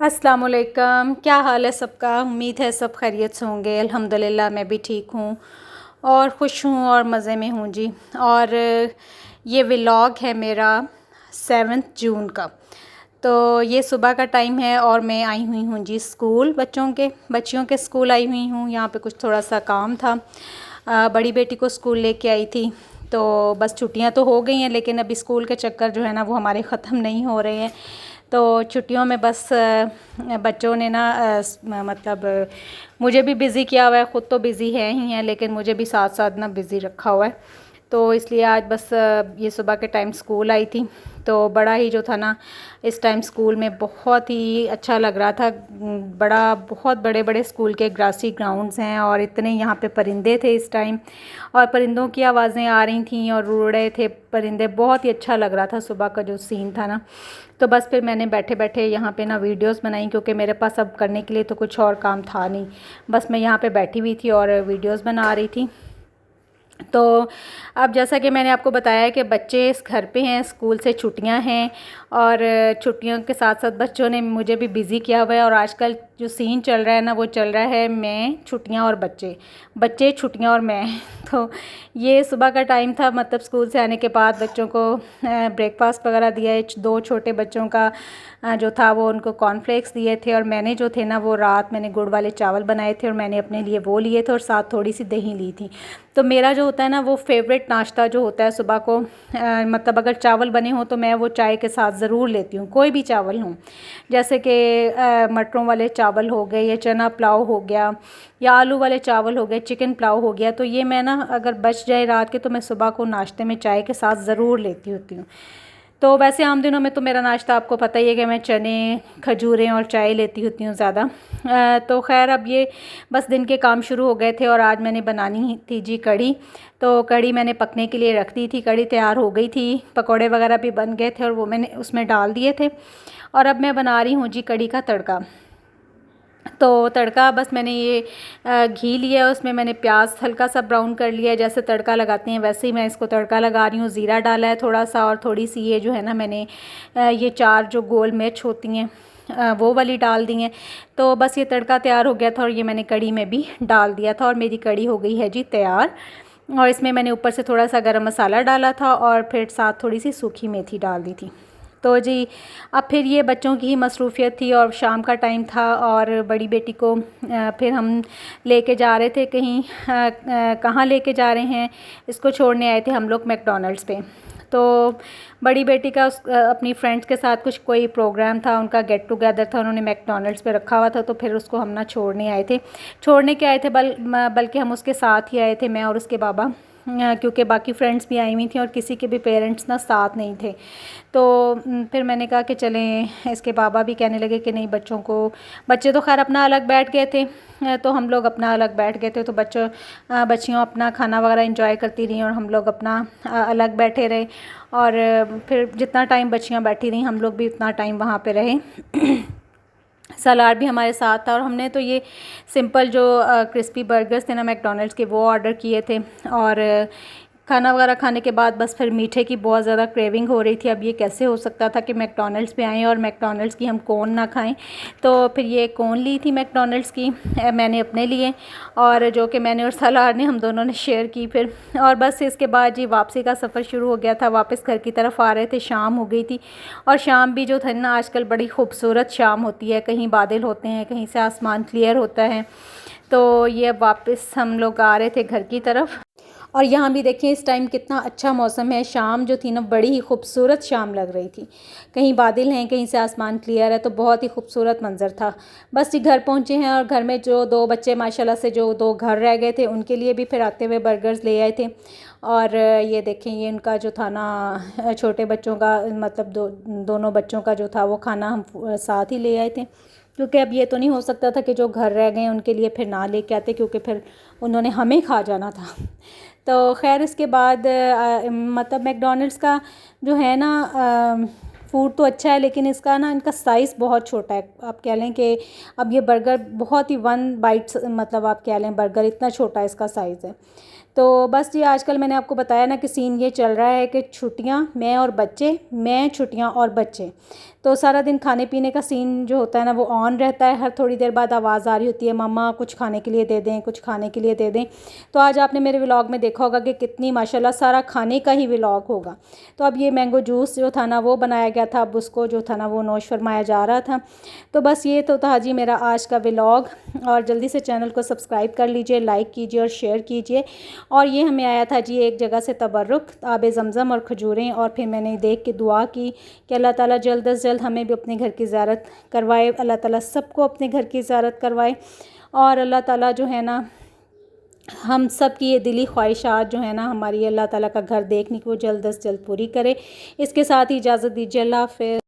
अस्सलाम वालेकुम। क्या हाल है सबका? उम्मीद है सब खैरियत से होंगे। अल्हम्दुलिल्लाह मैं भी ठीक हूँ और ख़ुश हूँ और मज़े में हूँ जी। और ये व्लॉग है मेरा 7 जून का। तो ये सुबह का टाइम है और मैं आई हुई हूँ जी स्कूल, बच्चियों के स्कूल आई हुई हूँ। यहाँ पे कुछ थोड़ा सा काम था। बड़ी बेटी को स्कूल लेके आई थी। तो बस छुट्टियाँ तो हो गई हैं, लेकिन अभी स्कूल के चक्कर जो है ना वो हमारे ख़त्म नहीं हो रहे हैं। तो छुट्टियों में बस बच्चों ने ना मतलब मुझे भी बिज़ी किया हुआ है। ख़ुद तो बिज़ी है ही हैं, लेकिन मुझे भी साथ साथ ना बिज़ी रखा हुआ है। तो इसलिए आज बस ये सुबह के टाइम स्कूल आई थी। तो बड़ा ही जो था ना इस टाइम स्कूल में बहुत ही अच्छा लग रहा था। बहुत बड़े बड़े स्कूल के ग्रासी ग्राउंड्स हैं और इतने यहाँ पे परिंदे थे इस टाइम, और परिंदों की आवाज़ें आ रही थी और उड़ रहे थे परिंदे। बहुत ही अच्छा लग रहा था सुबह का जो सीन था ना। तो बस फिर मैंने बैठे बैठे यहाँ पे ना वीडियोस बनाई, क्योंकि मेरे पास अब करने के लिए तो कुछ और काम था नहीं। बस मैं यहाँ पे बैठी हुई थी और वीडियोस बना रही थी। तो अब जैसा कि मैंने आपको बताया कि बच्चे इस घर पे हैं, स्कूल से छुट्टियां हैं, और छुट्टियों के साथ साथ बच्चों ने मुझे भी बिज़ी किया हुआ है। और आजकल जो सीन चल रहा है ना वो चल रहा है मैं, छुट्टियां और बच्चे, बच्चे छुट्टियां और मैं। तो ये सुबह का टाइम था, मतलब स्कूल से आने के बाद बच्चों को ब्रेकफास्ट वगैरह दिया है। 2 छोटे बच्चों का जो था वो उनको कॉर्नफ्लेक्स दिए थे, और मैंने जो थे ना वो रात मैंने गुड़ वाले चावल बनाए थे और मैंने अपने लिए वो लिए थे और साथ थोड़ी सी दही ली थी। तो मेरा जो होता है ना वो फेवरेट नाश्ता जो होता है सुबह को, मतलब अगर चावल बने हों तो मैं वो चाय के साथ ज़रूर लेती हूँ, कोई भी चावल हों। जैसे कि मटरों वाले चावल हो गए, या चना पुलाव हो गया, या आलू वाले चावल हो गए, चिकन पुलाव हो गया। तो ये मैं ना अगर बच जाए रात के तो मैं सुबह को नाश्ते में चाय के साथ ज़रूर लेती होती हूँ। तो वैसे आम दिनों में तो मेरा नाश्ता आपको पता ही है कि मैं चने, खजूरें और चाय लेती होती हूँ ज़्यादा। तो खैर अब ये बस दिन के काम शुरू हो गए थे और आज मैंने बनानी थी जी कढ़ी। तो कढ़ी मैंने पकने के लिए रख दी थी, कढ़ी तैयार हो गई थी, पकौड़े वगैरह भी बन गए थे और वो मैंने उसमें डाल दिए थे। और अब मैं बना रही हूँ जी कढ़ी का तड़का। तो तड़का बस मैंने ये घी लिया है, उसमें मैंने प्याज हल्का सा ब्राउन कर लिया है, जैसे तड़का लगाते हैं वैसे ही मैं इसको तड़का लगा रही हूँ। ज़ीरा डाला है थोड़ा सा, और थोड़ी सी ये जो है ना मैंने ये 4 जो गोल मिर्च होती हैं वो वाली डाल दी हैं। तो बस ये तड़का तैयार हो गया था और ये मैंने कढ़ी में भी डाल दिया था और मेरी कढ़ी हो गई है जी तैयार। और इसमें मैंने ऊपर से थोड़ा सा गरम मसाला डाला था और फिर साथ थोड़ी सी सूखी मेथी डाल दी थी। तो जी अब फिर ये बच्चों की ही मसरूफ़ियत थी और शाम का टाइम था, और बड़ी बेटी को फिर हम लेके जा रहे थे कहीं, कहाँ लेके जा रहे हैं, इसको छोड़ने आए थे हम लोग मैकडॉनल्ड्स पे। तो बड़ी बेटी का अपनी फ्रेंड्स के साथ कुछ कोई प्रोग्राम था, उनका गेट टुगेदर था, उन्होंने मैकडॉनल्ड्स पे रखा हुआ था। तो फिर उसको हम ना छोड़ने आए थे, छोड़ने के आए थे बल्कि हम उसके साथ ही आए थे, मैं और उसके बाबा, क्योंकि बाकी फ्रेंड्स भी आई हुई थी और किसी के भी पेरेंट्स ना साथ नहीं थे। तो फिर मैंने कहा कि चलें। इसके बाबा भी कहने लगे कि नहीं, बच्चे तो खैर अपना अलग बैठ गए थे, तो हम लोग अपना अलग बैठ गए थे। तो बच्चियों अपना खाना वगैरह एंजॉय करती रहीं और हम लोग अपना अलग बैठे रहे। और फिर जितना टाइम बच्चियाँ बैठी रहीं हम लोग भी उतना टाइम वहाँ पे रहे। सलाद भी हमारे साथ था, और हमने तो ये सिंपल जो क्रिस्पी बर्गर्स थे ना मैकडॉनल्ड्स के, वो ऑर्डर किए थे। और खाना वगैरह खाने के बाद बस फिर मीठे की बहुत ज़्यादा क्रेविंग हो रही थी। अब ये कैसे हो सकता था कि मैकडॉनल्ड्स पे आएँ और मैकडॉनल्ड्स की हम कोन ना खाएं। तो फिर ये कोन ली थी मैकडॉनल्ड्स की मैंने अपने लिए, और जो कि मैंने और सलार ने हम दोनों ने शेयर की फिर। और बस इसके बाद जी वापसी का सफ़र शुरू हो गया था, वापस घर की तरफ आ रहे थे, शाम हो गई थी। और शाम भी जो था ना आजकल बड़ी खूबसूरत शाम होती है, कहीं बादल होते हैं, कहीं से आसमान क्लियर होता है। तो ये वापस हम लोग आ रहे थे घर की तरफ। और यहाँ भी देखिए इस टाइम कितना अच्छा मौसम है। शाम जो थी ना बड़ी ही खूबसूरत शाम लग रही थी, कहीं बादल हैं, कहीं से आसमान क्लियर है, तो बहुत ही खूबसूरत मंज़र था। बस जी घर पहुँचे हैं, और घर में जो 2 बच्चे माशाल्लाह से जो 2 घर रह गए थे उनके लिए भी फिर आते हुए बर्गर्स ले आए थे। और ये देखें, ये उनका जो था ना छोटे बच्चों का, मतलब दोनों बच्चों का जो था वो खाना हम साथ ही ले आए थे, क्योंकि अब ये तो नहीं हो सकता था कि जो घर रह गए उनके लिए फिर ना लेके आते, क्योंकि फिर उन्होंने हमें खा जाना था। तो खैर इसके बाद मतलब मैकडॉनल्ड्स का जो है ना फ़ूड तो अच्छा है, लेकिन इसका ना इनका साइज़ बहुत छोटा है। आप कह लें कि अब ये बर्गर बहुत ही 1 बाइट्स, मतलब आप कह लें बर्गर इतना छोटा इसका साइज़ है। तो बस ये आजकल मैंने आपको बताया ना कि सीन ये चल रहा है कि छुट्टियां मैं और बच्चे, मैं छुट्टियां और बच्चे। तो सारा दिन खाने पीने का सीन जो होता है ना वो ऑन रहता है। हर थोड़ी देर बाद आवाज़ आ रही होती है, मम्मा कुछ खाने के लिए दे दें, कुछ खाने के लिए दे दें। तो आज आपने मेरे व्लॉग में देखा होगा कि कितनी माशाल्लाह सारा खाने का ही व्लॉग होगा। तो अब ये मैंगो जूस जो था ना वो बनाया गया था, अब उसको जो था ना वो नोश फरमाया जा रहा था। तो बस ये तो था जी मेरा आज का व्लॉग। और जल्दी से चैनल को सब्सक्राइब कर लीजिए, लाइक कीजिए और शेयर कीजिए। और ये हमें आया था जी एक जगह से तबर्रुक, आब ज़मज़म और खजूरें, और फिर मैंने देख के दुआ की कि अल्लाह ताला जल्द अज़ जल्द हमें भी अपने घर की ज़ियारत करवाए, अल्लाह ताला सबको अपने घर की ज़ियारत करवाए। और अल्लाह ताला जो है ना हम सब की ये दिली ख्वाहिशात जो है ना हमारी, अल्लाह ताला का घर देखने की वो जल्द अज़ जल्द पूरी करे। इसके साथ ही इजाज़त दीजिए, अल्लाह हाफ़िज़।